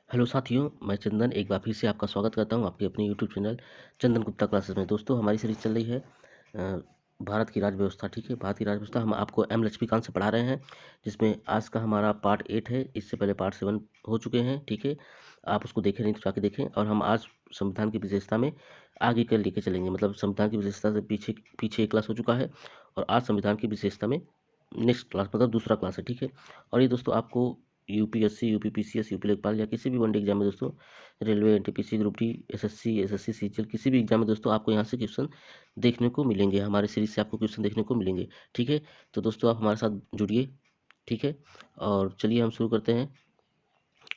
Hello साथियों, मैं चंदन एक बार फिर से आपका स्वागत करता हूं आपके अपने यूट्यूब चैनल चंदन गुप्ता क्लासेस में। दोस्तों, हमारी सीरीज चल रही है भारत की राज्य व्यवस्था। ठीक है, भारत की राज्य व्यवस्था हम आपको एम लक्ष्मीकांत से पढ़ा रहे हैं, जिसमें आज का हमारा पार्ट 8 है। इससे पहले पार्ट 7 हो चुके हैं। ठीक है, आप उसको देखें नहीं तो जाके देखें। और हम आज संविधान की विशेषता में आगे कर लेके चलेंगे। मतलब संविधान की विशेषता से पीछे पीछे एक क्लास हो चुका है और आज संविधान की विशेषता में नेक्स्ट क्लास मतलब दूसरा क्लास है। ठीक है, और ये दोस्तों आपको यूपीएससी, यूपीपीसीएस, यूपी लेखपाल या किसी भी वनडे एग्जाम में दोस्तों, railway, NTPC, group D, SSC CGL, किसी भी एग्जाम में दोस्तों आपको यहाँ से क्वेश्चन देखने को मिलेंगे। हमारे सीरीज से आपको क्वेश्चन देखने को मिलेंगे। ठीक है, तो दोस्तों आप हमारे साथ जुड़िए। ठीक है, और चलिए हम शुरू करते हैं।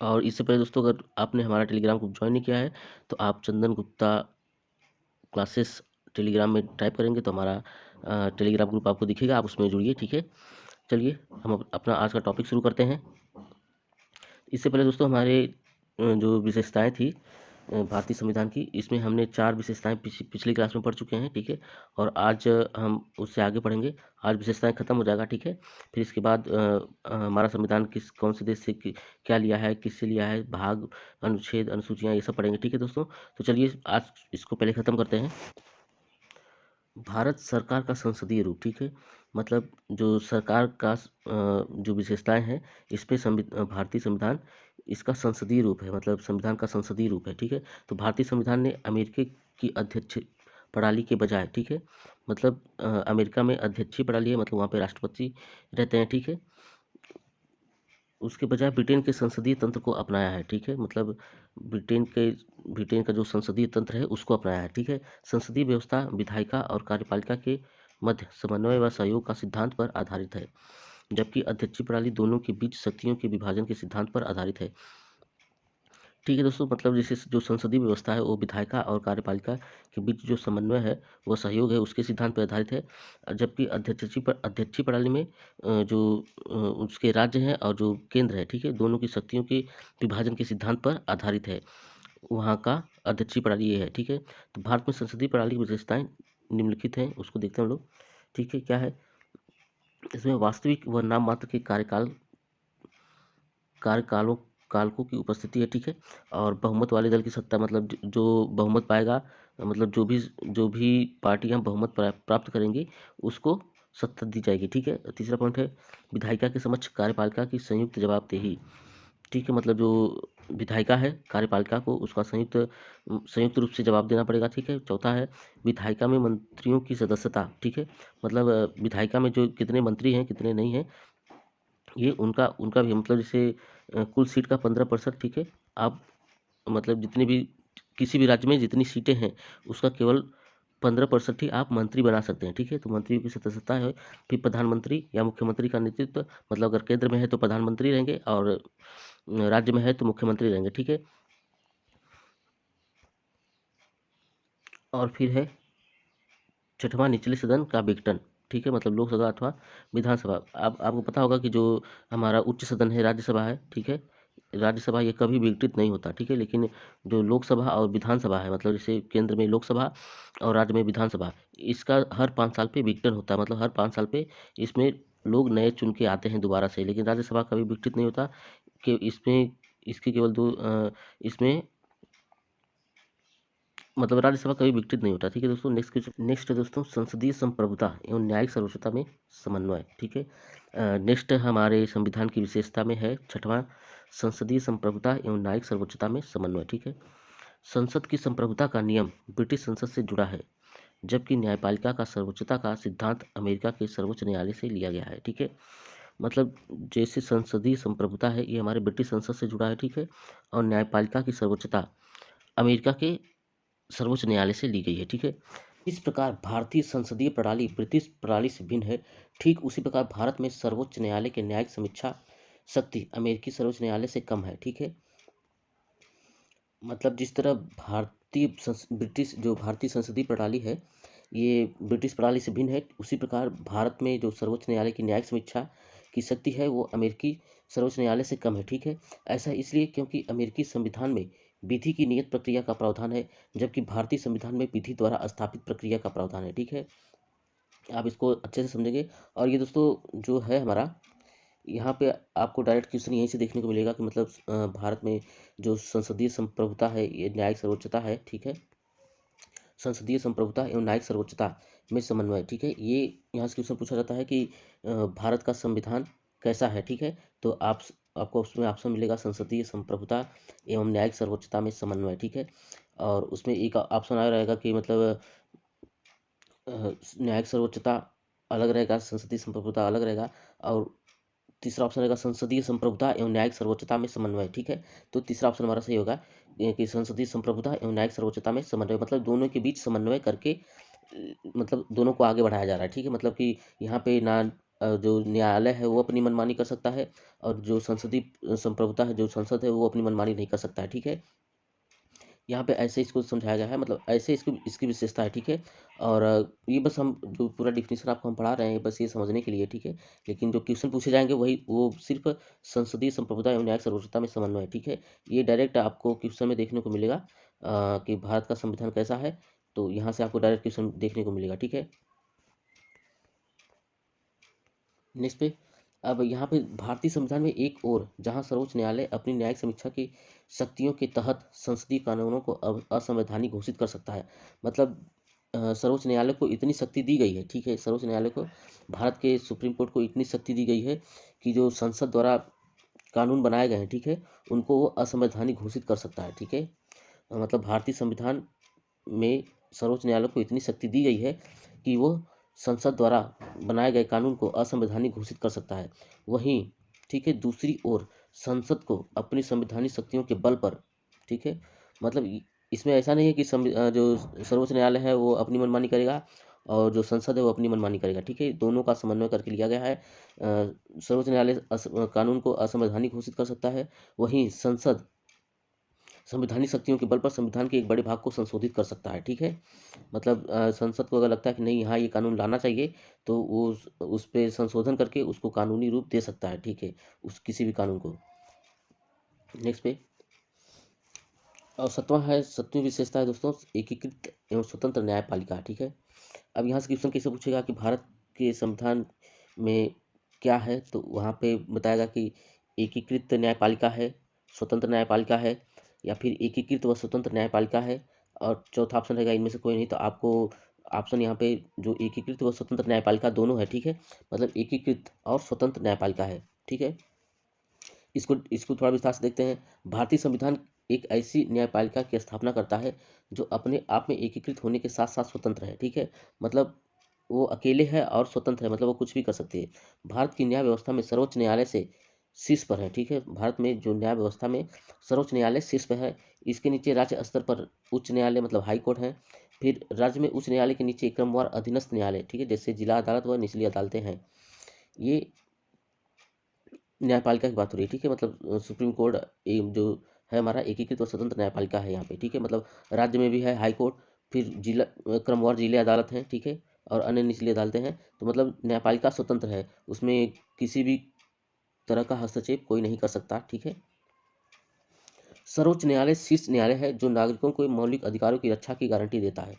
और इससे पहले दोस्तों, अगर आपने हमारा टेलीग्राम ग्रुप ज्वाइन नहीं किया है तो आप चंदन गुप्ता क्लासेस टेलीग्राम में टाइप करेंगे तो हमारा टेलीग्राम ग्रुप आपको दिखेगा, आप उसमें जुड़िए। ठीक है, चलिए हम अपना आज का टॉपिक शुरू करते हैं। इससे पहले दोस्तों हमारे जो विशेषताएं थी भारतीय संविधान की, इसमें हमने 4 विशेषताएं पिछली क्लास में पढ़ चुके हैं। ठीक है, और आज हम उससे आगे पढ़ेंगे। आज विशेषताएं खत्म हो जाएगा। ठीक है, फिर इसके बाद हमारा संविधान किस कौन से देश से क्या लिया है, किससे लिया है, भाग, अनुच्छेद, अनुसूचियां, ये सब पढ़ेंगे। ठीक है दोस्तों, तो चलिए आज इसको पहले खत्म करते हैं। भारत सरकार का संसदीय रूप। ठीक है, मतलब जो सरकार का जो विशेषताएं हैं, इसमें भारतीय संविधान इसका संसदीय रूप है। मतलब संविधान का संसदीय रूप है। ठीक है, तो भारतीय संविधान ने अमेरिका की अध्यक्ष प्रणाली के बजाय, ठीक है, मतलब अमेरिका में अध्यक्षीय प्रणाली है, मतलब वहाँ पे राष्ट्रपति रहते हैं। ठीक है, उसके बजाय ब्रिटेन के संसदीय तंत्र को अपनाया है। ठीक है, मतलब ब्रिटेन का जो संसदीय तंत्र है उसको अपनाया है। ठीक है, संसदीय व्यवस्था विधायिका और कार्यपालिका के मध्य समन्वय व सहयोग का सिद्धांत पर आधारित है, जबकि अध्यक्षीय प्रणाली दोनों के बीच शक्तियों के विभाजन के सिद्धांत पर आधारित है। ठीक है दोस्तों, मतलब जैसे जो संसदीय व्यवस्था है वो विधायिका और कार्यपालिका के बीच जो समन्वय है, वो सहयोग है, उसके सिद्धांत पर आधारित है। जबकि अध्यक्षीय प्रणाली में उसके राज्य हैं और जो केंद्र है, ठीक है, दोनों की शक्तियों के विभाजन के सिद्धांत पर आधारित है। वहाँ का अध्यक्षीय प्रणाली ये है। ठीक है, तो भारत में संसदीय प्रणाली की विशेषताएं निम्नलिखित हैं, उसको देखते हैं हम लोग। ठीक है, क्या है इसमें? वास्तविक व नाम मात्र के कार्यकालों कालकों की उपस्थिति है। ठीक है, और बहुमत वाले दल की सत्ता, मतलब जो बहुमत पाएगा, मतलब जो भी पार्टियां बहुमत प्राप्त करेंगी उसको सत्ता दी जाएगी। ठीक है, तीसरा पॉइंट है विधायिका के समक्ष कार्यपालिका की संयुक्त जवाबदेही। ठीक है, मतलब जो विधायिका है कार्यपालिका को उसका संयुक्त रूप से जवाब देना पड़ेगा। ठीक है, चौथा है विधायिका में मंत्रियों की सदस्यता। ठीक है, मतलब विधायिका में जो कितने मंत्री हैं कितने नहीं हैं, ये उनका उनका भी, मतलब जैसे कुल सीट का 15%। ठीक है, आप मतलब जितने भी किसी भी राज्य में जितनी सीटें हैं उसका केवल 15% ही आप मंत्री बना सकते हैं। ठीक है, तो मंत्रियों की सदस्यता है। फिर प्रधानमंत्री या मुख्यमंत्री का नेतृत्व, मतलब अगर केंद्र में है तो प्रधानमंत्री रहेंगे और राज्य में है तो मुख्यमंत्री रहेंगे। ठीक है, और फिर है छठवां निचले सदन का विघटन। ठीक है, मतलब लोकसभा अथवा विधानसभा। आपको पता होगा कि जो हमारा उच्च सदन है राज्यसभा है। ठीक है, राज्यसभा ये कभी विघटित नहीं होता। ठीक है, लेकिन जो लोकसभा और विधानसभा है, मतलब जैसे केंद्र में लोकसभा और राज्य में विधानसभा, इसका हर 5 साल पे विघटन होता है। मतलब हर 5 साल पे इसमें लोग नए चुन के आते हैं दोबारा से। लेकिन राज्यसभा कभी विघटित नहीं होता कि इसमें इसके केवल इसमें मतलब राज्यसभा कभी विघटित नहीं होता। ठीक है दोस्तों, नेक्स्ट है दोस्तों संसदीय संप्रभुता एवं न्यायिक सर्वोच्चता में समन्वय। ठीक है, नेक्स्ट हमारे संविधान की विशेषता में है छठवां, संसदीय संप्रभुता एवं न्यायिक सर्वोच्चता में समन्वय। ठीक है, संसद की संप्रभुता का नियम ब्रिटिश संसद से जुड़ा है, जबकि न्यायपालिका का सर्वोच्चता का सिद्धांत अमेरिका के सर्वोच्च न्यायालय से लिया गया है। ठीक है, मतलब जैसे संसदीय संप्रभुता है ये हमारे ब्रिटिश संसद से जुड़ा है। ठीक है, और न्यायपालिका की सर्वोच्चता अमेरिका के सर्वोच्च न्यायालय से ली गई है। ठीक है, इस प्रकार भारतीय संसदीय प्रणाली ब्रिटिश प्रणाली से भिन्न है। ठीक उसी प्रकार भारत में सर्वोच्च न्यायालय के न्यायिक समीक्षा शक्ति अमेरिकी सर्वोच्च न्यायालय से कम है। ठीक है, मतलब जिस तरह भारतीय संसदीय प्रणाली है ये ब्रिटिश प्रणाली से भिन्न है, उसी प्रकार भारत में जो सर्वोच्च न्यायालय की न्यायिक समीक्षा की शक्ति है वो अमेरिकी सर्वोच्च न्यायालय से कम है। ठीक है, ऐसा इसलिए क्योंकि अमेरिकी संविधान में विधि की नियत प्रक्रिया का प्रावधान है, जबकि भारतीय संविधान में विधि द्वारा स्थापित प्रक्रिया का प्रावधान है। ठीक है, आप इसको अच्छे से समझेंगे। और ये दोस्तों जो है हमारा यहाँ पे आपको डायरेक्ट क्वेश्चन यहीं से देखने को मिलेगा कि मतलब भारत में जो संसदीय संप्रभुता है, ये न्यायिक सर्वोच्चता है, ठीक है। संसदीय संप्रभुता एवं न्यायिक सर्वोच्चता में समन्वय, ठीक है। ये यहाँ से क्वेश्चन पूछा जाता है कि भारत का संविधान कैसा है, ठीक है। तो आपको उसमें ऑप्शन मिलेगा संसदीय संप्रभुता एवं न्यायिक सर्वोच्चता में समन्वय, ठीक है। और उसमें एक ऑप्शन आ रहेगा कि मतलब न्यायिक सर्वोच्चता अलग रहेगा, संसदीय संप्रभुता अलग रहेगा, और तीसरा ऑप्शन रहेगा संसदीय संप्रभुता एवं न्यायिक सर्वोच्चता में समन्वय, ठीक है। तो तीसरा ऑप्शन हमारा सही होगा कि संसदीय संप्रभुता एवं न्यायिक सर्वोच्चता में समन्वय, मतलब दोनों के बीच समन्वय करके मतलब दोनों को आगे बढ़ाया जा रहा है, ठीक है। मतलब कि यहाँ पे ना जो न्यायालय है वो अपनी मनमानी कर सकता है, और जो संसदीय संप्रभुता है, जो संसद है, वो अपनी मनमानी नहीं कर सकता है, ठीक है। यहाँ पे ऐसे इसको समझाया गया है, मतलब ऐसे इसको इसकी विशेषता है, ठीक है। और ये बस हम जो पूरा डिफिनीशन आपको हम पढ़ा रहे हैं बस ये समझने के लिए, ठीक है। लेकिन जो क्वेश्चन पूछे जाएंगे वही वो सिर्फ संसदीय संप्रभुता एवं न्यायिक सर्वोच्चता में समन्वय है, ठीक है। ये डायरेक्ट आपको क्वेश्चन में देखने को मिलेगा कि भारत का संविधान कैसा है, तो यहाँ से आपको डायरेक्ट क्वेश्चन देखने को मिलेगा, ठीक है। नेक्स्ट पे, अब यहाँ पे भारतीय संविधान में एक और जहाँ सर्वोच्च न्यायालय अपनी न्यायिक समीक्षा की शक्तियों के तहत संसदीय कानूनों को असंवैधानिक घोषित कर सकता है। मतलब सर्वोच्च न्यायालय को इतनी शक्ति दी गई है, ठीक है। सर्वोच्च न्यायालय को, भारत के सुप्रीम कोर्ट को इतनी शक्ति दी गई है कि जो संसद द्वारा कानून बनाए गए हैं, ठीक है, उनको वो असंवैधानिक घोषित कर सकता है, ठीक है। मतलब भारतीय संविधान में सर्वोच्च न्यायालय को इतनी शक्ति दी गई है कि वो संसद द्वारा बनाए गए कानून को असंवैधानिक घोषित कर सकता है। वहीं, ठीक है, दूसरी ओर संसद को अपनी संवैधानिक शक्तियों के बल पर, ठीक है, मतलब इसमें ऐसा नहीं है कि जो सर्वोच्च न्यायालय है वो अपनी मनमानी करेगा और जो संसद है वो अपनी मनमानी करेगा, ठीक है। दोनों का समन्वय करके लिया गया है। सर्वोच्च न्यायालय कानून को असंवैधानिक घोषित कर सकता है, वहीं संसद संवैधानिक शक्तियों के बल पर संविधान के एक बड़े भाग को संशोधित कर सकता है, ठीक है। मतलब संसद को अगर लगता है कि नहीं यहाँ ये कानून लाना चाहिए, तो वो उस पे संशोधन करके उसको कानूनी रूप दे सकता है, ठीक है, उस किसी भी कानून को। नेक्स्ट पे, और सत्वीं विशेषता है दोस्तों एकीकृत एवं स्वतंत्र न्यायपालिका, ठीक है। अब यहाँ से क्वेश्चन कैसे पूछेगा कि भारत के संविधान में क्या है, तो वहाँ पे बताएगा कि एकीकृत न्यायपालिका है, स्वतंत्र न्यायपालिका है, या फिर एकीकृत व स्वतंत्र न्यायपालिका है, और चौथा ऑप्शन रहेगा इनमें से कोई नहीं। तो आपको ऑप्शन यहाँ पे जो एकीकृत व स्वतंत्र न्यायपालिका दोनों है, ठीक है, मतलब एकीकृत और स्वतंत्र न्यायपालिका है, ठीक है। इसको इसको थोड़ा विस्तार से देखते हैं। भारतीय संविधान एक ऐसी न्यायपालिका की स्थापना करता है जो अपने आप में एकीकृत होने के साथ साथ स्वतंत्र है, ठीक है। मतलब वो अकेले है और स्वतंत्र है, मतलब वो कुछ भी कर सकती है। भारत की न्याय व्यवस्था में सर्वोच्च न्यायालय से शीर्ष पर है, ठीक है। भारत में जो न्याय व्यवस्था में सर्वोच्च न्यायालय शीर्ष पर है। इसके नीचे राज्य स्तर पर उच्च न्यायालय मतलब हाई कोर्ट है। फिर राज्य में उच्च न्यायालय के नीचे क्रमवार अधीनस्थ न्यायालय, ठीक है, जैसे जिला अदालत व निचली अदालतें हैं। ये न्यायपालिका की बात हो रही है, ठीक है। मतलब सुप्रीम कोर्ट जो है हमारा एकीकृत और स्वतंत्र न्यायपालिका है यहाँ पे, ठीक है। मतलब राज्य में भी है हाई कोर्ट, फिर जिला क्रमवार जिले अदालत हैं, ठीक है, और अन्य निचली अदालतें हैं। तो मतलब न्यायपालिका स्वतंत्र है, उसमें किसी भी तरह का हस्तक्षेप कोई नहीं कर सकता, ठीक है। सर्वोच्च न्यायालय शीर्ष न्यायालय है जो नागरिकों को मौलिक अधिकारों की रक्षा की गारंटी देता है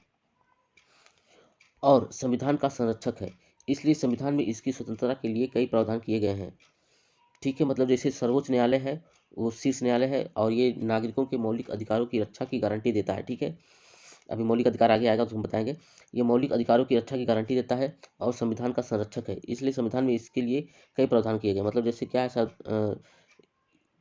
और संविधान का संरक्षक है। इसलिए संविधान में इसकी स्वतंत्रता के लिए कई प्रावधान किए गए हैं, ठीक है। मतलब जैसे सर्वोच्च न्यायालय है वो शीर्ष न्यायालय है और ये नागरिकों के मौलिक अधिकारों की रक्षा की गारंटी देता है, ठीक है। अभी मौलिक अधिकार आगे आएगा तो हम बताएंगे। ये मौलिक अधिकारों की रक्षा की गारंटी देता है और संविधान का संरक्षक है, इसलिए संविधान में इसके लिए कई प्रावधान किए गए। मतलब जैसे क्या है सर,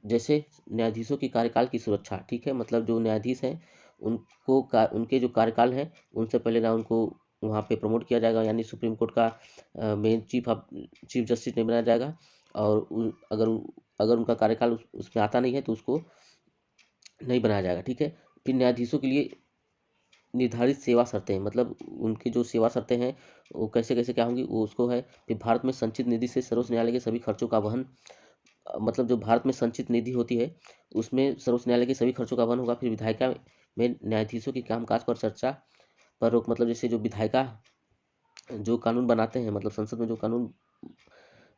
जैसे न्यायाधीशों की कार्यकाल की सुरक्षा, ठीक है। मतलब जो न्यायाधीश हैं उनके जो कार्यकाल हैं उनसे पहले ना उनको वहाँ पे प्रमोट किया जाएगा, यानी सुप्रीम कोर्ट का मेन चीफ जस्टिस नहीं बनाया जाएगा। और अगर उनका कार्यकाल उसमें आता नहीं है तो उसको नहीं बनाया जाएगा, ठीक है। फिर न्यायाधीशों के लिए निर्धारित सेवा शर्तें हैं, मतलब उनकी जो सेवा शर्तें हैं वो कैसे कैसे क्या होंगी वो उसको है। फिर भारत में संचित निधि से सर्वोच्च न्यायालय के सभी खर्चों का वहन, मतलब जो भारत में संचित निधि होती है उसमें सर्वोच्च न्यायालय के सभी खर्चों का वहन होगा। फिर विधायिका में न्यायाधीशों के कामकाज पर चर्चा पर रोक, मतलब जैसे जो विधायिका जो कानून बनाते हैं, मतलब संसद में जो कानून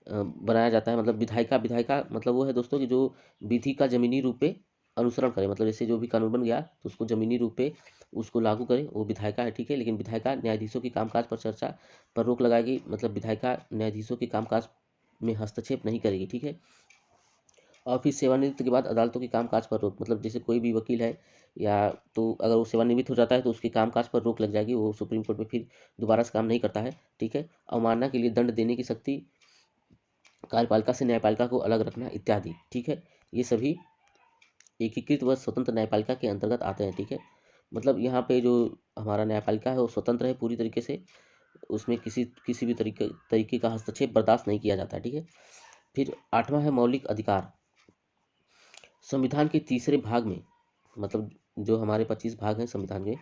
बनाया जाता है, मतलब विधायिका विधायिका मतलब वो है दोस्तों कि जो विधि का जमीनी रूप पे अनुसरण करे, मतलब जैसे जो भी कानून बन गया तो उसको जमीनी रूप पे उसको लागू करे, वो विधायिका है, ठीक है। लेकिन विधायिका न्यायाधीशों के कामकाज पर चर्चा पर रोक लगाएगी, मतलब विधायिका न्यायाधीशों के कामकाज में हस्तक्षेप नहीं करेगी, ठीक है। और फिर सेवानिवृत्ति के बाद अदालतों के कामकाज पर रोक, मतलब जैसे कोई भी वकील है या तो अगर वो सेवानिवृत्त हो जाता है तो उसके कामकाज पर रोक लग जाएगी, वो सुप्रीम कोर्ट में फिर दोबारा से काम नहीं करता है, ठीक है। अवमानना के लिए दंड देने की शक्ति, कार्यपालिका से न्यायपालिका को अलग रखना इत्यादि, ठीक है। ये सभी एकीकृत व स्वतंत्र न्यायपालिका के अंतर्गत आते हैं, ठीक है। मतलब यहाँ पे जो हमारा न्यायपालिका है वो स्वतंत्र है पूरी तरीके से, उसमें किसी किसी भी तरीके का हस्तक्षेप बर्दाश्त नहीं किया जाता है, ठीक है। फिर 8वां है मौलिक अधिकार। संविधान के तीसरे भाग में, मतलब जो हमारे 25 भाग हैं संविधान के,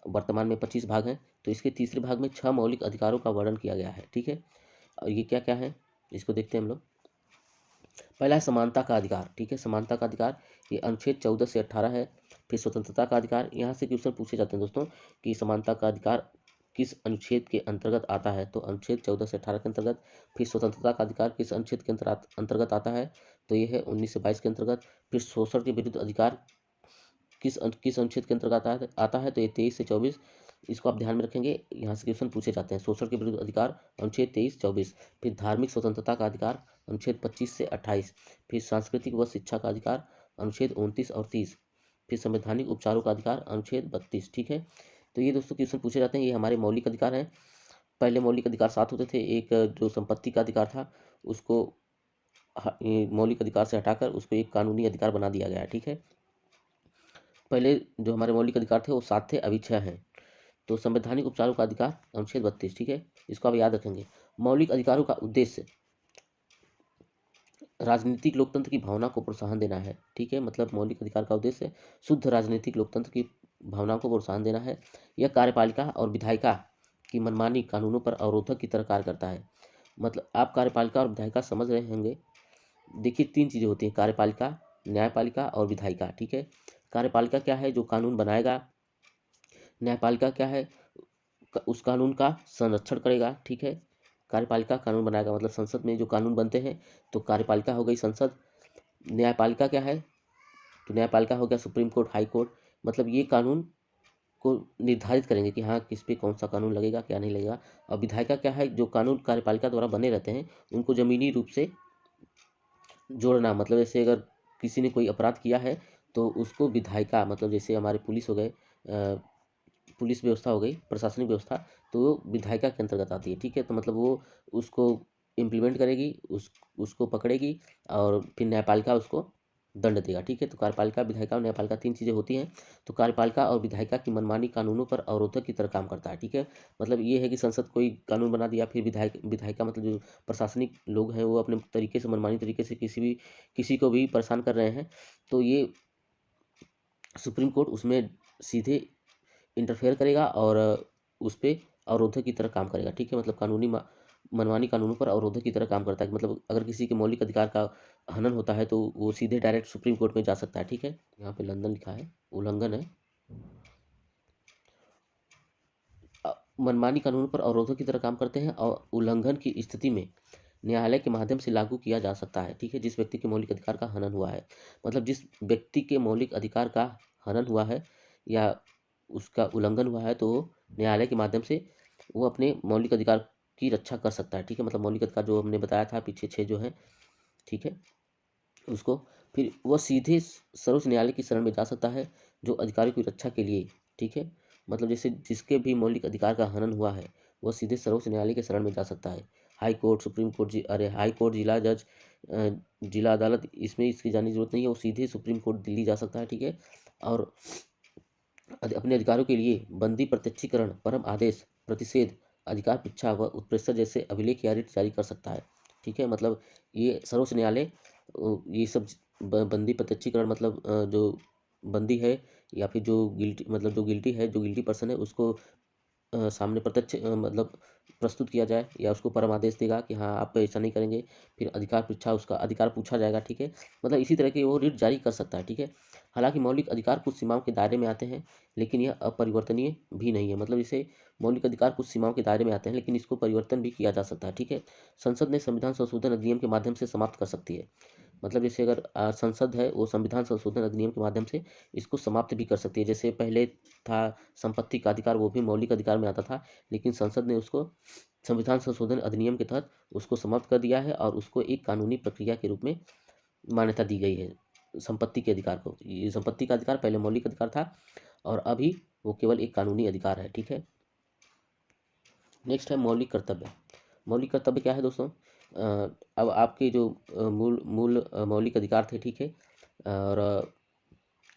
वर्तमान में 25 भाग हैं, तो इसके तीसरे भाग में 6 मौलिक अधिकारों का वर्णन किया गया है, ठीक है। और ये क्या क्या है इसको देखते हैं हम लोग। पहला है समानता का अधिकार, ठीक है। समानता का अधिकार ये अनुच्छेद 14 से 18 है। फिर स्वतंत्रता का अधिकार, यहाँ से क्वेश्चन पूछे जाते हैं दोस्तों कि समानता का अधिकार किस अनुच्छेद के अंतर्गत आता है, तो अनुच्छेद 14 से 18 के अंतर्गत। फिर स्वतंत्रता का अधिकार किस अनुच्छेद के अंतर्गत आता है, तो ये है 19 से 22 के अंतर्गत। फिर शोषण के विरुद्ध अधिकार किस अनुच्छेद के अंतर्गत आता है, तो ये 23 से 24। इसको आप ध्यान में रखेंगे, यहाँ से क्वेश्चन पूछे जाते हैं। शोषण के विरुद्ध अधिकार अनुच्छेद 23-24। फिर धार्मिक स्वतंत्रता का अधिकार अनुच्छेद 25 से 28। फिर सांस्कृतिक व शिक्षा का अधिकार अनुच्छेद 29 और 30। फिर संवैधानिक उपचारों का अधिकार अनुच्छेद 32, ठीक है। तो ये दोस्तों क्वेश्चन पूछे जाते हैं, ये हमारे मौलिक अधिकार हैं। पहले मौलिक अधिकार 7 होते थे। एक जो संपत्ति का अधिकार था उसको ये मौलिक अधिकार से हटाकर उसको एक कानूनी अधिकार बना दिया गया है, ठीक है। पहले जो हमारे मौलिक अधिकार थे वो 7 थे, अभी 6 हैं। तो संवैधानिक उपचारों का अधिकार अनुच्छेद 32, ठीक है। इसको आप याद रखेंगे। मौलिक अधिकारों का उद्देश्य राजनीतिक लोकतंत्र की भावना को प्रोत्साहन देना है, ठीक है। मतलब मौलिक अधिकार का उद्देश्य शुद्ध राजनीतिक लोकतंत्र की भावना को प्रोत्साहन देना है। यह कार्यपालिका और विधायिका की मनमानी कानूनों पर अवरोधक की तरह कार्य करता है। मतलब आप कार्यपालिका और विधायिका समझ रहे होंगे। देखिए 3 चीज़ें होती हैं, कार्यपालिका, न्यायपालिका और विधायिका, ठीक है। कार्यपालिका क्या है, जो कानून बनाएगा। न्यायपालिका क्या है, उस कानून का संरक्षण करेगा, ठीक है। कार्यपालिका कानून बनाएगा, मतलब संसद में जो कानून बनते हैं, तो कार्यपालिका हो गई संसद। न्यायपालिका क्या है, तो न्यायपालिका हो गया सुप्रीम कोर्ट, हाई कोर्ट। मतलब ये कानून को निर्धारित करेंगे कि हाँ किस पे कौन सा कानून लगेगा क्या नहीं लगेगा। और विधायिका क्या है, जो कानून कार्यपालिका द्वारा बने रहते हैं उनको जमीनी रूप से जोड़ना। मतलब जैसे अगर किसी ने कोई अपराध किया है तो उसको विधायिका, मतलब जैसे हमारे पुलिस हो गए, पुलिस व्यवस्था हो गई, प्रशासनिक व्यवस्था, तो वो विधायिका के अंतर्गत आती है, ठीक है। तो मतलब वो उसको इम्प्लीमेंट करेगी, उसको पकड़ेगी और फिर न्यायपालिका उसको दंड देगा, ठीक है। तो कार्यपालिका, विधायिका और न्यायपालिका 3 चीज़ें होती हैं। तो कार्यपालिका और विधायिका की मनमानी कानूनों पर अवरोधक की तरह काम करता है, ठीक है। मतलब ये है कि संसद कोई कानून बना दिया, फिर विधायिका मतलब जो प्रशासनिक लोग हैं वो अपने तरीके से, मनमानी तरीके से किसी को भी परेशान कर रहे हैं, तो ये सुप्रीम कोर्ट उसमें सीधे इंटरफेयर करेगा और उस पे अवरोधक की तरह काम करेगा, ठीक है। मतलब मनमानी कानूनों पर अवरोधक की तरह काम करता है। मतलब अगर किसी के मौलिक अधिकार का हनन होता है तो वो सीधे डायरेक्ट सुप्रीम कोर्ट में जा सकता है, ठीक है। यहाँ पे लंदन लिखा है, उल्लंघन है। मनमानी कानूनों पर अवरोधक की तरह काम करते हैं और उल्लंघन की स्थिति में न्यायालय के माध्यम से लागू किया जा सकता है, ठीक है। जिस व्यक्ति के मौलिक अधिकार का हनन हुआ है, मतलब जिस व्यक्ति के मौलिक अधिकार का हनन हुआ है या उसका उल्लंघन हुआ है, तो न्यायालय के माध्यम से वो अपने मौलिक अधिकार की रक्षा कर सकता है, ठीक है। मतलब मौलिक अधिकार जो हमने बताया था पीछे 6 जो हैं, ठीक है, उसको फिर वह सीधे सर्वोच्च न्यायालय की शरण में जा सकता है जो अधिकारों की रक्षा के लिए, ठीक है। मतलब जैसे जिसके भी मौलिक अधिकार का हनन हुआ है वह सीधे सर्वोच्च न्यायालय की शरण में जा सकता है। हाई कोर्ट, सुप्रीम कोर्ट, अरे हाई कोर्ट, जिला जज, जिला अदालत, इसमें इसकी जाने की जरूरत नहीं है, वो सीधे सुप्रीम कोर्ट दिल्ली जा सकता है, ठीक है। और अपने अधिकारों के लिए बंदी, प्रत्यक्षीकरण, परम आदेश, प्रतिषेध, अधिकार परीक्षा व उत्प्रेषण जैसे अभिलेख या रिट जारी कर सकता है, ठीक है। मतलब ये सर्वोच्च न्यायालय ये सब बंदी, प्रत्यक्षीकरण, मतलब जो बंदी है या फिर जो गिल्टी, मतलब जो गिल्टी है, जो गिल्टी पर्सन है उसको सामने प्रत्यक्ष मतलब प्रस्तुत किया जाए या उसको परमादेश देगा कि हाँ आप ऐसा नहीं करेंगे। फिर अधिकार परीक्षा, उसका अधिकार पूछा जाएगा, ठीक है। मतलब इसी तरह के वो रिट जारी कर सकता है, ठीक है। हालांकि मौलिक अधिकार कुछ सीमाओं के दायरे में आते हैं लेकिन यह अपरिवर्तनीय भी नहीं है। मतलब इसे मौलिक अधिकार कुछ सीमाओं के दायरे में आते हैं लेकिन इसको परिवर्तन भी किया जा सकता है, ठीक है। संसद ने संविधान संशोधन अधिनियम के माध्यम से समाप्त कर सकती है। मतलब जैसे अगर संसद है वो संविधान संशोधन अधिनियम के माध्यम से इसको समाप्त भी कर सकती है। जैसे पहले था संपत्ति का अधिकार, वो भी मौलिक अधिकार में आता था, लेकिन संसद ने उसको संविधान संशोधन अधिनियम के तहत उसको समाप्त कर दिया है और उसको एक कानूनी प्रक्रिया के रूप में मान्यता दी गई है। संपत्ति के अधिकार को, ये संपत्ति का अधिकार पहले मौलिक अधिकार था और अभी वो केवल एक कानूनी अधिकार है। ठीक है, नेक्स्ट है मौलिक कर्तव्य। मौलिक कर्तव्य क्या है दोस्तों? अब आपके जो मूल मूल मौलिक अधिकार थे, ठीक है, और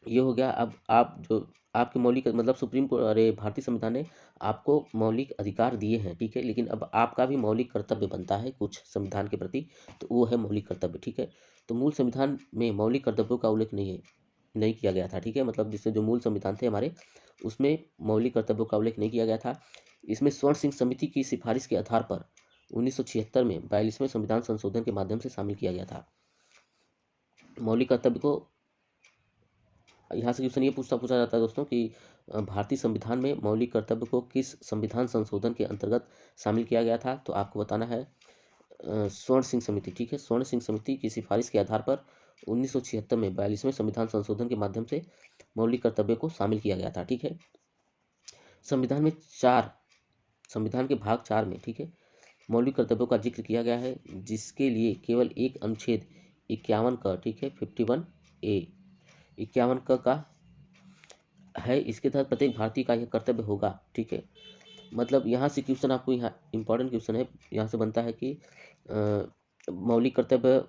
ये हो गया। अब आप जो आपके मौलिक मतलब सुप्रीम कोर्ट, अरे भारतीय संविधान ने आपको मौलिक अधिकार दिए हैं, ठीक है, लेकिन अब आपका भी मौलिक कर्तव्य बनता है कुछ संविधान के प्रति, तो वो है मौलिक कर्तव्य। ठीक है, तो मूल संविधान में मौलिक कर्तव्यों का उल्लेख नहीं किया गया था। ठीक है, मतलब जिससे जो मूल संविधान थे हमारे, उसमें मौलिक कर्तव्यों का उल्लेख नहीं किया गया था। इसमें स्वर्ण सिंह समिति की सिफारिश के आधार पर 1976 में 42वें संविधान संशोधन के माध्यम से शामिल किया गया था। मौलिक कर्तव्य को यहाँ से क्वेश्चन ये पूछा जाता है दोस्तों कि भारतीय संविधान में मौलिक कर्तव्य को किस संविधान संशोधन के अंतर्गत शामिल किया गया था, तो आपको बताना है स्वर्ण सिंह समिति। ठीक है, स्वर्ण सिंह समिति की सिफारिश के आधार पर 1976 में 42वें संविधान संशोधन के माध्यम से मौलिक कर्तव्य को शामिल किया गया था। ठीक है, संविधान में संविधान के भाग 4 में, ठीक है, मौलिक कर्तव्यों का जिक्र किया गया है, जिसके लिए केवल एक अनुच्छेद 51 का, ठीक है, 51A 51 का है। इसके तहत प्रत्येक भारतीय का यह कर्तव्य होगा। ठीक है, मतलब यहाँ से क्वेश्चन आपको, यहाँ इंपॉर्टेंट क्वेश्चन है, यहाँ से बनता है कि मौलिक कर्तव्य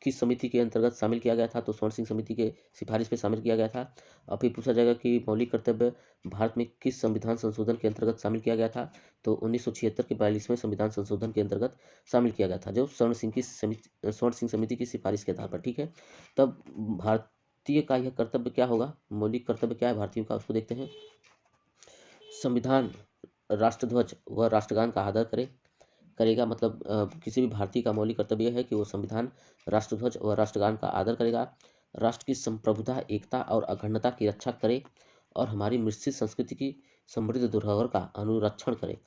किस समिति के अंतर्गत शामिल किया गया था, तो स्वर्ण सिंह समिति के सिफारिश पे शामिल किया गया था। और फिर पूछा जाएगा कि मौलिक कर्तव्य भारत में किस संविधान संशोधन के अंतर्गत शामिल किया गया था, तो 1976 के 42वें संविधान संशोधन के अंतर्गत शामिल किया गया था, जो स्वर्ण सिंह समिति की सिफारिश के आधार पर। ठीक है, तब भारतीय का यह कर्तव्य क्या होगा, मौलिक कर्तव्य क्या है भारतीयों का, उसको देखते हैं। संविधान, राष्ट्रध्वज व राष्ट्रगान का आदर करेगा। मतलब किसी भी भारतीय का मौलिक कर्तव्य है कि वो संविधान, राष्ट्रध्वज व राष्ट्रगान का आदर करेगा, राष्ट्र की संप्रभुता, एकता और अखंडता की रक्षा करे और हमारी मिश्रित संस्कृति की समृद्ध धरोहर का अनुरक्षण करे।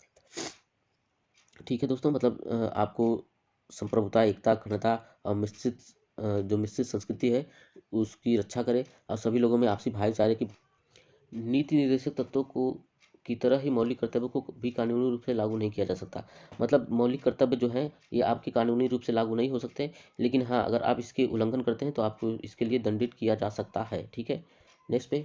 ठीक है दोस्तों, मतलब आपको संप्रभुता, एकता, अखंडता और जो मिश्रित संस्कृति है उसकी रक्षा करे और सभी लोगों में आपसी भाईचारे की नीति निर्देशक तत्वों को की तरह ही मौलिक कर्तव्यों को भी कानूनी रूप से लागू नहीं किया जा सकता। मतलब मौलिक कर्तव्य जो है ये आपके कानूनी रूप से लागू नहीं हो सकते, लेकिन हाँ, अगर आप इसके उल्लंघन करते हैं तो आपको इसके लिए दंडित किया जा सकता है। ठीक है, नेक्स्ट पे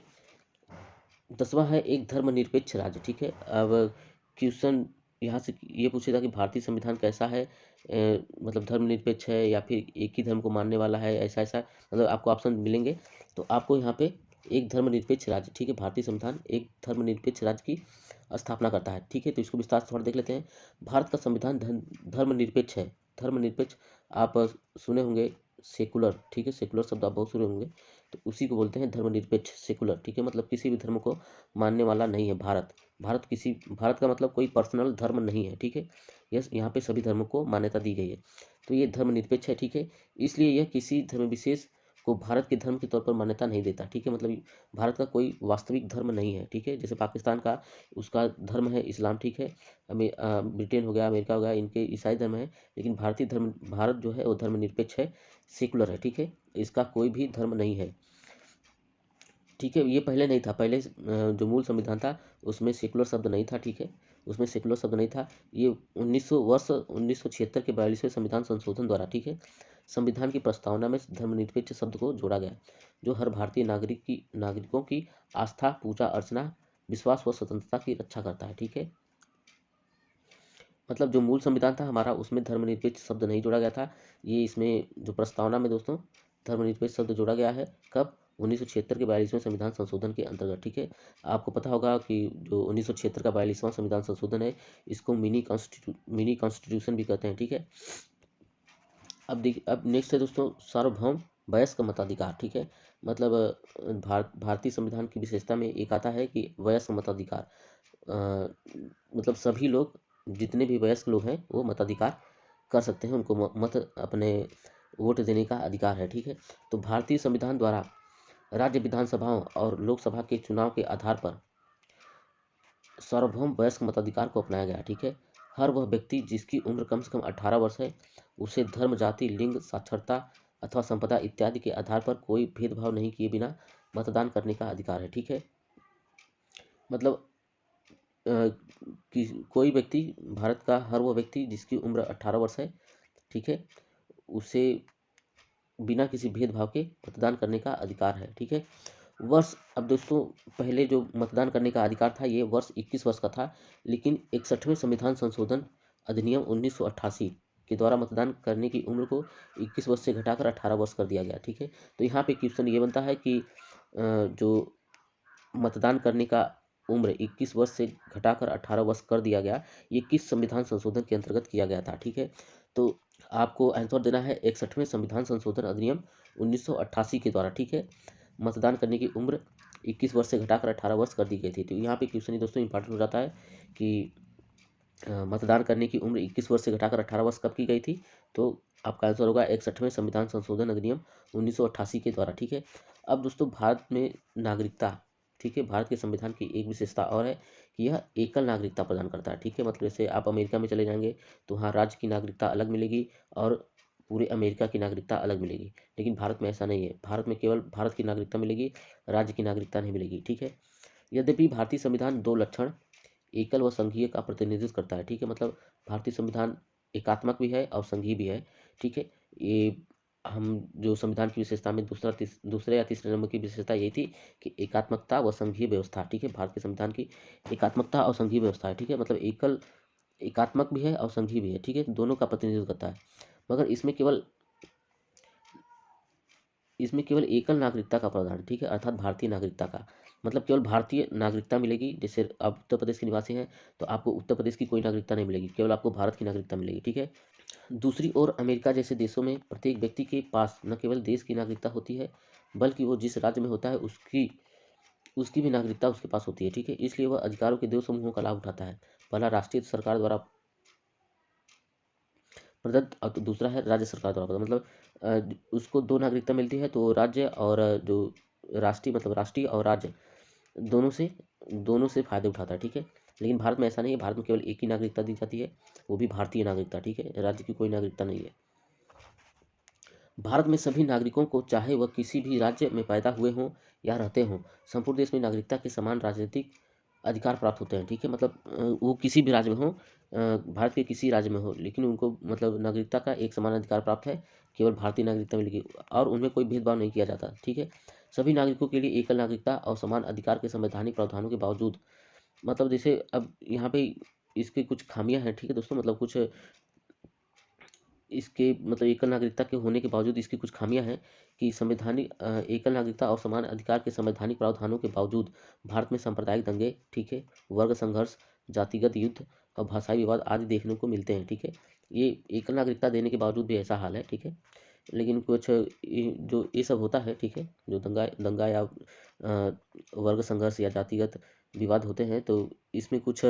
10वां है एक धर्मनिरपेक्ष राज्य। ठीक है, अब क्वेश्चन यहाँ से ये पूछेगा कि भारतीय संविधान कैसा है, मतलब धर्मनिरपेक्ष है या फिर एक ही धर्म को मानने वाला है, ऐसा ऐसा, मतलब आपको ऑप्शन मिलेंगे। तो आपको यहाँ पे एक धर्मनिरपेक्ष राज्य, ठीक है, भारतीय संविधान एक धर्मनिरपेक्ष राज्य की स्थापना करता है। ठीक है, तो इसको विस्तार से थोड़ा देख लेते हैं। भारत का संविधान धर्मनिरपेक्ष है। धर्मनिरपेक्ष आप सुने होंगे, सेकुलर, ठीक है, सेकुलर शब्द आप बहुत सुने होंगे, तो उसी को बोलते हैं धर्मनिरपेक्ष, सेकुलर। ठीक है, मतलब किसी भी धर्म को मानने वाला नहीं है भारत का मतलब कोई पर्सनल धर्म नहीं है। ठीक है, यस, यहाँ पे सभी धर्मों को मान्यता दी गई है, तो ये धर्मनिरपेक्ष है। ठीक है, इसलिए यह किसी धर्म विशेष को भारत के धर्म के तौर पर मान्यता नहीं देता। ठीक है, मतलब भारत का कोई वास्तविक धर्म नहीं है। ठीक है, जैसे पाकिस्तान का, उसका धर्म है इस्लाम। ठीक है, ब्रिटेन हो गया, अमेरिका हो गया, इनके ईसाई धर्म है, लेकिन भारत जो है वो धर्मनिरपेक्ष है, सेकुलर है। ठीक है, इसका कोई भी धर्म नहीं है। ठीक है, ये पहले नहीं था, पहले जो मूल संविधान था उसमें सेकुलर शब्द नहीं था। ठीक है, उसमें सेकुलर शब्द नहीं था। ये 1976 के 42वें संविधान संशोधन द्वारा, ठीक है, संविधान की प्रस्तावना में धर्मनिरपेक्ष शब्द को जोड़ा गया, जो हर भारतीय नागरिकों की आस्था, पूजा अर्चना, विश्वास व स्वतंत्रता की रक्षा करता है। ठीक है, मतलब जो मूल संविधान था हमारा उसमें धर्मनिरपेक्ष शब्द नहीं जोड़ा गया था। ये इसमें जो प्रस्तावना में दोस्तों धर्मनिरपेक्ष शब्द जोड़ा गया है, कब? 1976 के 42वें संविधान संशोधन के अंतर्गत। ठीक है, आपको पता होगा कि जो 1976 का 42वां संविधान संशोधन है, इसको मिनी कॉन्स्टिट्यूशन भी कहते हैं। ठीक है, अब नेक्स्ट है दोस्तों सार्वभौम वयस्क मताधिकार। ठीक है, मतलब भारतीय संविधान की विशेषता में एक आता है कि वयस्क मताधिकार, मतलब सभी लोग, जितने भी वयस्क लोग हैं वो मताधिकार कर सकते हैं, उनको मत अपने वोट देने का अधिकार है। ठीक है, तो भारतीय संविधान द्वारा राज्य विधानसभाओं और लोकसभा के चुनाव के आधार पर सार्वभौम वयस्क मताधिकार को अपनाया गया। ठीक है, हर वह व्यक्ति जिसकी उम्र कम से कम 18 वर्ष है, उसे धर्म, जाति, लिंग, साक्षरता, अथवा संपदा इत्यादि के आधार पर कोई भेदभाव नहीं किए बिना मतदान करने का अधिकार है। ठीक है, मतलब अ, कि कोई व्यक्ति, भारत का हर वो व्यक्ति जिसकी उम्र 18 वर्ष है, ठीक है, उसे बिना किसी भेदभाव के मतदान करने का अधिकार है। ठीक है, वर्ष, अब दोस्तों पहले जो मतदान करने का अधिकार था ये वर्ष 21 वर्ष का था, लेकिन 61वें संविधान संशोधन अधिनियम 1988 के द्वारा मतदान करने की उम्र को 21 वर्ष से घटाकर 18 वर्ष कर दिया गया। ठीक है, तो यहाँ पे क्वेश्चन ये बनता है कि जो मतदान करने का उम्र 21 वर्ष से घटाकर 18 वर्ष कर दिया गया, ये किस संविधान संशोधन के अंतर्गत किया गया था। ठीक है, तो आपको आंसर देना है 61वें संविधान संशोधन अधिनियम 1988 के द्वारा। ठीक है, मतदान करने की उम्र 21 वर्ष से घटाकर 18 वर्ष कर दी गई थी। तो यहाँ पे क्वेश्चन ही दोस्तों इंपॉर्टेंट हो जाता है कि मतदान करने की उम्र 21 वर्ष से घटाकर 18 वर्ष कब की गई थी। तो आपका आंसर होगा 61वें संविधान संशोधन अधिनियम 1988 के द्वारा। ठीक है, अब दोस्तों भारत में नागरिकता, ठीक है, भारत के संविधान की एक विशेषता और है कि यह एकल नागरिकता प्रदान करता है। ठीक है, मतलब जैसे आप अमेरिका में चले जाएंगे तो वहाँ राज्य की नागरिकता अलग मिलेगी और पूरे अमेरिका की नागरिकता अलग मिलेगी, लेकिन भारत में ऐसा नहीं है। भारत में केवल भारत की नागरिकता मिलेगी, राज्य की नागरिकता नहीं मिलेगी। ठीक है, यद्यपि भारतीय संविधान दो लक्षण, एकल व संघीय का प्रतिनिधित्व करता है। ठीक है, मतलब भारतीय संविधान एकात्मक भी है और संघीय भी है। ठीक है, ये हम जो संविधान की विशेषता में दूसरे या तीसरे नंबर की विशेषता यही थी कि एकात्मकता व संघीय व्यवस्था। ठीक है, भारत के संविधान की एकात्मकता और संघीय व्यवस्था है। ठीक है, मतलब एकल, एकात्मक भी है और संघीय भी है। ठीक है, दोनों का प्रतिनिधित्व करता है, मगर इसमें केवल एकल नागरिकता का प्रावधान है। ठीक है, अर्थात भारतीय नागरिकता का, मतलब केवल भारतीय नागरिकता मिलेगी। जैसे आप उत्तर प्रदेश के निवासी हैं तो आपको उत्तर प्रदेश की कोई नागरिकता नहीं मिलेगी, केवल आपको भारत की नागरिकता मिलेगी। ठीक है, दूसरी ओर अमेरिका जैसे देशों में प्रत्येक व्यक्ति के पास न केवल देश की नागरिकता होती है, बल्कि वो जिस राज्य में होता है उसकी उसकी भी नागरिकता उसके पास होती है। ठीक है, इसलिए वह अधिकारों के दो समूहों का लाभ उठाता है। पहला राष्ट्रीय सरकार द्वारा प्रदत्त और दूसरा है राज्य सरकार द्वारा प्रदत्त। मतलब उसको दो नागरिकता मिलती है, तो राज्य और जो राष्ट्रीय, मतलब राष्ट्रीय और राज्य दोनों से फायदे उठाता है। ठीक है, लेकिन भारत में ऐसा नहीं है। भारत में केवल एक ही नागरिकता दी जाती है, वो भी भारतीय नागरिकता। ठीक है, राज्य की कोई नागरिकता नहीं है। भारत में सभी नागरिकों को, चाहे वह किसी भी राज्य में पैदा हुए हों या रहते हों, संपूर्ण देश में नागरिकता के समान राजनीतिक अधिकार प्राप्त होते हैं। ठीक है, मतलब वो किसी भी राज्य में हो, भारत के किसी राज्य में हो, लेकिन उनको मतलब नागरिकता का एक समान अधिकार प्राप्त है, केवल भारतीय नागरिकता मिलेगी और उनमें कोई भेदभाव नहीं किया जाता। ठीक है, सभी नागरिकों के लिए एकल नागरिकता और समान अधिकार के संवैधानिक प्रावधानों के बावजूद, मतलब जैसे अब यहाँ पे इसके कुछ खामियां हैं। ठीक है दोस्तों, मतलब कुछ इसके, मतलब एकल नागरिकता के होने के बावजूद इसकी कुछ खामियां हैं कि संवैधानिक एकल नागरिकता और समान अधिकार के संवैधानिक प्रावधानों के बावजूद भारत में सांप्रदायिक दंगे, ठीक है, वर्ग संघर्ष, जातिगत युद्ध और भाषाई विवाद आदि देखने को मिलते हैं। ठीक है, ये एकल नागरिकता देने के बावजूद भी ऐसा हाल है। ठीक है, लेकिन कुछ जो ये सब होता है, ठीक है, जो दंगा दंगा या वर्ग संघर्ष या जातिगत विवाद होते हैं, तो इसमें कुछ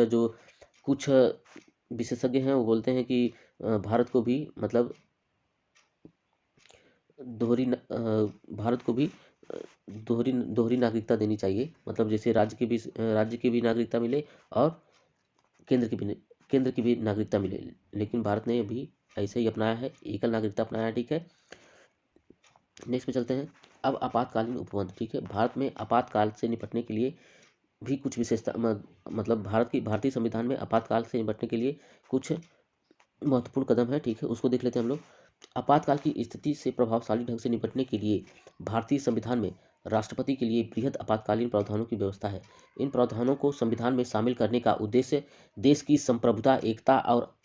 विशेषज्ञ हैं, वो बोलते हैं कि भारत को भी मतलब भारत को भी दोहरी दोहरी नागरिकता देनी चाहिए। मतलब जैसे राज्य की भी नागरिकता मिले और केंद्र की भी केंद्र की भी नागरिकता मिले, लेकिन भारत ने अभी ऐसे ही अपनाया है, एकल नागरिकता अपनाया है। ठीक है, नेक्स्ट पे चलते हैं। अब आपातकालीन उपबंध। ठीक है, भारत में आपातकाल से निपटने के लिए भी कुछ विशेषता, मतलब भारतीय संविधान में आपातकाल से निपटने के लिए कुछ महत्वपूर्ण कदम है। ठीक है, उसको देख लेते हैं हम लोग। आपातकाल की स्थिति से प्रभावशाली ढंग से निपटने के लिए भारतीय संविधान में राष्ट्रपति के लिए बृहद आपातकालीन प्रावधानों की व्यवस्था है। इन प्रावधानों को संविधान में शामिल करने का उद्देश्य देश की संप्रभुता, एकता और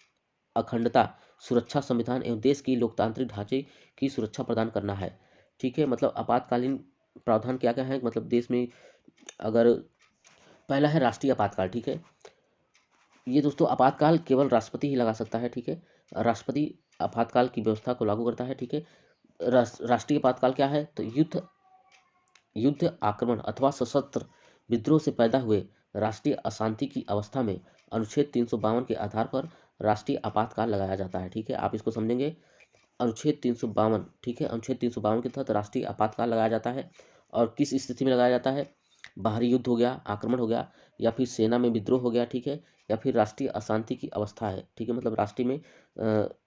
अखंडता, सुरक्षा, संविधान एवं देश की लोकतांत्रिक ढांचे की सुरक्षा प्रदान करना है। ठीक है, मतलब आपातकालीन प्रावधान क्या क्या है, मतलब देश में अगर पहला है राष्ट्रीय आपातकाल। ठीक है, ये दोस्तों आपातकाल केवल राष्ट्रपति ही लगा सकता है। ठीक है, राष्ट्रपति आपातकाल की व्यवस्था को लागू करता है। ठीक है, राष्ट्रीय आपातकाल क्या है, तो युद्ध, आक्रमण अथवा सशस्त्र विद्रोह से पैदा हुए राष्ट्रीय अशांति की अवस्था में अनुच्छेद 352 के आधार पर राष्ट्रीय आपातकाल लगाया जाता है। ठीक है, आप इसको समझेंगे, अनुच्छेद 352। ठीक है, अनुच्छेद 352 के तहत राष्ट्रीय आपातकाल लगाया जाता है। और किस स्थिति में लगाया जाता है, बाहरी युद्ध हो गया, आक्रमण हो गया, या फिर सेना में विद्रोह हो गया। ठीक है, या फिर राष्ट्रीय अशांति की अवस्था है। ठीक है, मतलब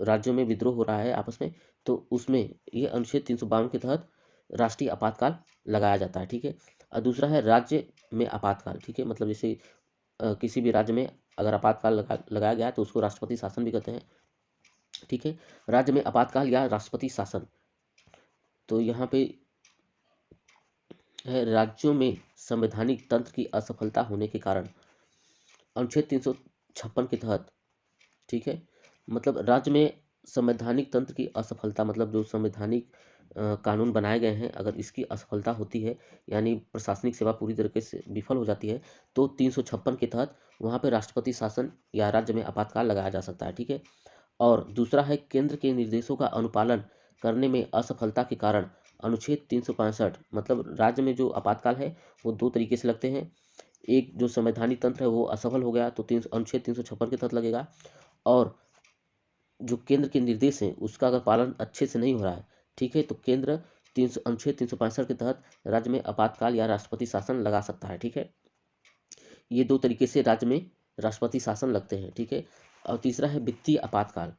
राज्यों में विद्रोह हो रहा है आपस में, तो उसमें ये अनुच्छेद 352 के तहत राष्ट्रीय आपातकाल लगाया जाता है, ठीक है। और दूसरा है राज्य में आपातकाल, ठीक है। मतलब जैसे किसी भी राज्य में अगर आपातकाल लगाया गया है तो उसको राष्ट्रपति शासन भी कहते हैं, ठीक है। राज्य में आपातकाल या राष्ट्रपति शासन, तो यहाँ पे है राज्यों में संवैधानिक तंत्र की असफलता होने के कारण अनुच्छेद 356 के तहत, ठीक है। मतलब राज्य में संवैधानिक तंत्र की असफलता, मतलब जो संवैधानिक कानून बनाए गए हैं अगर इसकी असफलता होती है, यानी प्रशासनिक सेवा पूरी तरीके से विफल हो जाती है, तो 356 के तहत वहाँ पे राष्ट्रपति शासन या राज्य में आपातकाल लगाया जा सकता है, ठीक है। और दूसरा है केंद्र के निर्देशों का अनुपालन करने में असफलता के कारण अनुच्छेद 365, मतलब राज्य में जो आपातकाल है वो दो तरीके से लगते हैं। एक जो संवैधानिक तंत्र है वो असफल हो गया तो तीन अनुच्छेद 356 के तहत लगेगा, और जो केंद्र के निर्देश हैं उसका अगर पालन अच्छे से नहीं हो रहा है, ठीक है, तो केंद्र अनुच्छेद 365 के तहत राज्य में आपातकाल या राष्ट्रपति शासन लगा सकता है, ठीक है। ये दो तरीके से राज्य में राष्ट्रपति शासन लगते हैं, ठीक है। और तीसरा है वित्तीय आपातकाल।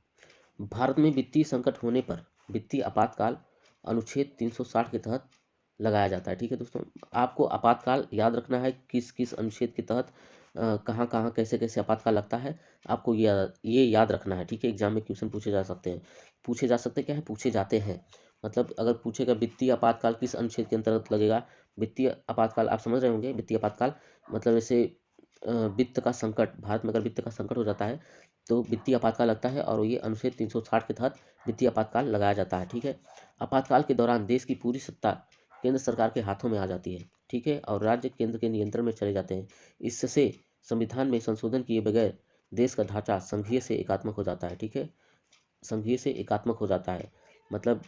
भारत में वित्तीय संकट होने पर वित्तीय आपातकाल अनुच्छेद 360 के तहत लगाया जाता है, ठीक है दोस्तों। आपको आपातकाल याद रखना है किस किस अनुच्छेद के तहत कहाँ कहाँ कैसे कैसे आपातकाल लगता है, आपको ये याद रखना है, ठीक है। एग्जाम में क्वेश्चन पूछे जा सकते हैं, पूछे जा सकते क्या है, पूछे जाते हैं। मतलब अगर पूछेगा वित्तीय आपातकाल किस अनुच्छेद के अंतर्गत लगेगा, वित्तीय आपातकाल आप समझ रहे होंगे। वित्तीय आपातकाल मतलब जैसे वित्त का संकट, भारत में अगर वित्त का संकट हो जाता है तो वित्तीय आपातकाल लगता है, और ये अनुच्छेद 360 के तहत वित्तीय आपातकाल लगाया जाता है, ठीक है। आपातकाल के दौरान देश की पूरी सत्ता केंद्र सरकार के हाथों में आ जाती है, ठीक है, और राज्य केंद्र के नियंत्रण में चले जाते हैं। इससे संविधान में संशोधन किए बगैर देश का ढांचा संघीय से एकात्मक हो जाता है, ठीक है। संघीय से एकात्मक हो जाता है, मतलब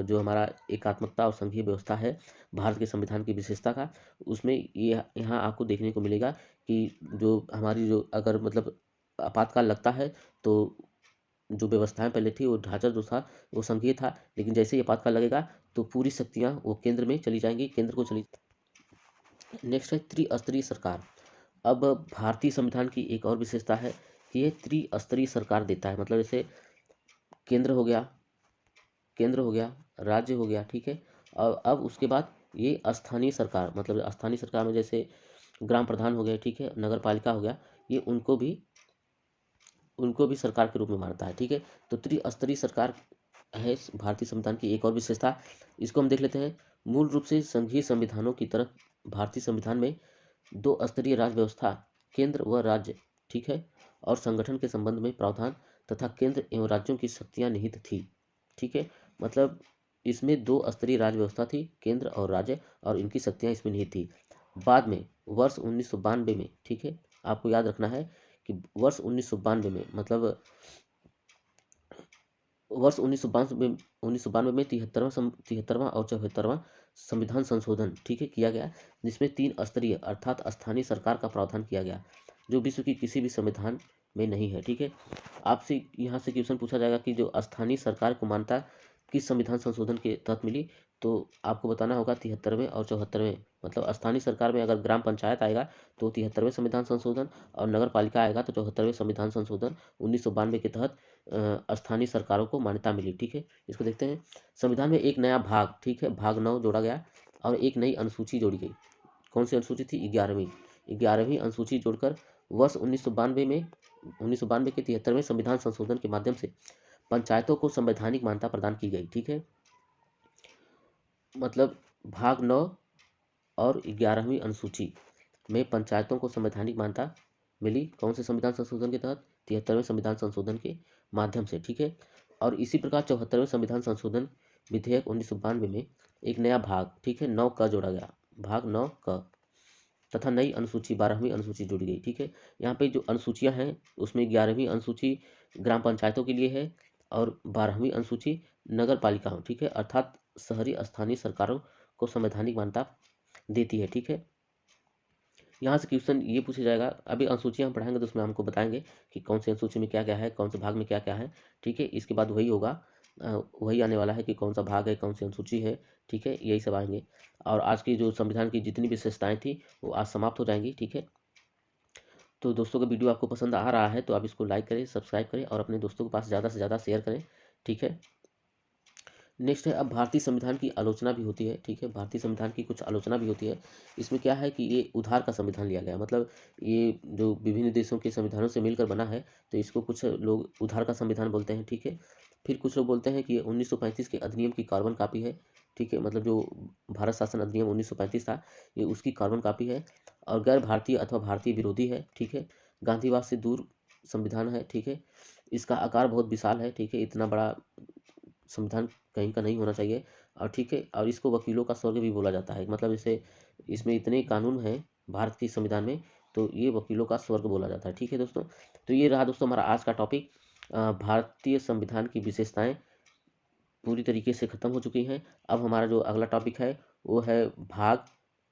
जो हमारा एकात्मकता और संघीय व्यवस्था है भारत के संविधान की विशेषता का, उसमें ये यहाँ आपको देखने को मिलेगा कि जो हमारी जो अगर मतलब आपातकाल लगता है तो जो व्यवस्थाएं पहले थी वो ढांचा जो था वो संघीय था, लेकिन जैसे ही आपातकाल लगेगा तो पूरी शक्तियां वो केंद्र में चली जाएंगी, केंद्र को चली। नेक्स्ट है त्रिस्तरीय सरकार। अब भारतीय संविधान की एक और विशेषता है कि ये त्रिस्तरीय सरकार देता है, मतलब जैसे केंद्र हो गया, केंद्र हो गया, राज्य हो गया, ठीक है। और अब उसके बाद ये स्थानीय सरकार, मतलब स्थानीय सरकार में जैसे ग्राम प्रधान हो गए, ठीक है, नगर पालिका हो गया, ये उनको भी सरकार के रूप में मानता है, ठीक है। तो त्रिस्तरीय सरकार है भारतीय संविधान की एक और विशेषता। इसको हम देख लेते हैं। मूल रूप से संघीय संविधानों की तरह भारतीय संविधान में दो स्तरीय राज्य व्यवस्था, केंद्र व राज्य, ठीक है, और संगठन के संबंध में प्रावधान तथा केंद्र एवं राज्यों की शक्तियां निहित थी, ठीक है। मतलब इसमें दो स्तरीय राज्य व्यवस्था थी, केंद्र और राज्य, और इनकी शक्तियां इसमें निहित थी। बाद में वर्ष 1992 में, ठीक है, आपको याद रखना है कि वर्ष 1992 में, मतलब वर्ष 1992 में 73वां और 74वां संविधान संशोधन, ठीक है, किया गया, जिसमें तीन स्तरीय अर्थात स्थानीय सरकार का प्रावधान किया गया, जो विश्व की किसी भी संविधान में नहीं है, ठीक है। आपसे यहाँ से क्वेश्चन पूछा जाएगा कि जो स्थानीय सरकार को मान्यता किस संविधान संशोधन के तहत मिली, तो आपको बताना होगा 73वें और 74वें, मतलब स्थानीय सरकार में अगर ग्राम पंचायत आएगा तो 73वें संविधान संशोधन, और नगर पालिका आएगा तो 74वें संविधान संशोधन 1992 के तहत स्थानीय सरकारों को मान्यता मिली, ठीक है। इसको देखते हैं। संविधान में एक नया भाग, ठीक है, भाग 9 जोड़ा गया, और एक नई अनुसूची जोड़ी गई। कौन सी अनुसूची थी? 11वीं अनुसूची जोड़कर वर्ष 1992 के 73वें संविधान संशोधन के माध्यम से पंचायतों को संवैधानिक मान्यता प्रदान की गई, ठीक है। मतलब भाग 9 और 11वीं अनुसूची में पंचायतों को संवैधानिक मान्यता मिली, कौन से संविधान संशोधन के तहत? 73वें संविधान संशोधन के माध्यम से, ठीक है। और इसी प्रकार 74वें संविधान संशोधन विधेयक 1992 में एक नया भाग, ठीक है, 9 का जोड़ा गया, भाग 9 का, तथा नई अनुसूची 12वीं अनुसूची जोड़ी गई, ठीक है। यहाँ पे जो अनुसूचियां हैं उसमें 11वीं अनुसूची ग्राम पंचायतों के लिए है, और 12वीं अनुसूची नगर पालिकाओं, ठीक है, अर्थात शहरी स्थानीय सरकारों को संवैधानिक मान्यता देती है, ठीक है। यहाँ से क्वेश्चन ये पूछा जाएगा, अभी अनुसूचियाँ हम पढ़ाएंगे तो उसमें हमको बताएंगे कि कौन सी अनुसूची में क्या क्या है, कौन से भाग में क्या क्या है, ठीक है। इसके बाद वही होगा, वही आने वाला है कि कौन सा भाग है, कौन सी अनुसूची है, ठीक है, यही सब आएंगे। और आज की जो संविधान की जितनी विशेषताएं थी वो आज समाप्त हो जाएंगी, ठीक है। तो दोस्तों का वीडियो आपको पसंद आ रहा है तो आप इसको लाइक करें, सब्सक्राइब करें, और अपने दोस्तों के पास ज़्यादा से ज़्यादा शेयर करें, ठीक है। नेक्स्ट है, अब भारतीय संविधान की आलोचना भी होती है, ठीक है। भारतीय संविधान की कुछ आलोचना भी होती है। इसमें क्या है कि ये उधार का संविधान लिया गया है, मतलब ये जो विभिन्न देशों के संविधानों से मिलकर बना है, तो इसको कुछ लोग उधार का संविधान बोलते हैं, ठीक है। फिर कुछ लोग बोलते हैं कि ये 1935 के अधिनियम की कार्बन कॉपी है, ठीक है। मतलब जो भारत शासन अधिनियम 1935 था, ये उसकी कार्बन कॉपी है और गैर भारतीय अथवा भारतीय विरोधी है, ठीक है। गांधीवाद से दूर संविधान है, ठीक है। इसका आकार बहुत विशाल है, ठीक है। इतना बड़ा संविधान कहीं का नहीं होना चाहिए, और ठीक है। और इसको वकीलों का स्वर्ग भी बोला जाता है, मतलब इसे, इसमें इतने कानून हैं भारत के संविधान में, तो ये वकीलों का स्वर्ग बोला जाता है, ठीक है दोस्तों। तो ये रहा दोस्तों हमारा आज का टॉपिक। भारतीय संविधान की विशेषताएं पूरी तरीके से ख़त्म हो चुकी हैं। अब हमारा जो अगला टॉपिक है वो है भाग,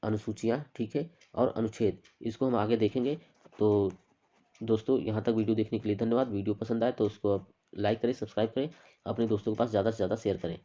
अनुसूचियाँ, ठीक है, और अनुच्छेद। इसको हम आगे देखेंगे। तो दोस्तों यहाँ तक वीडियो देखने के लिए धन्यवाद। वीडियो पसंद आए तो उसको आप लाइक करें, सब्सक्राइब करें, अपने दोस्तों के पास ज़्यादा से ज़्यादा शेयर करें।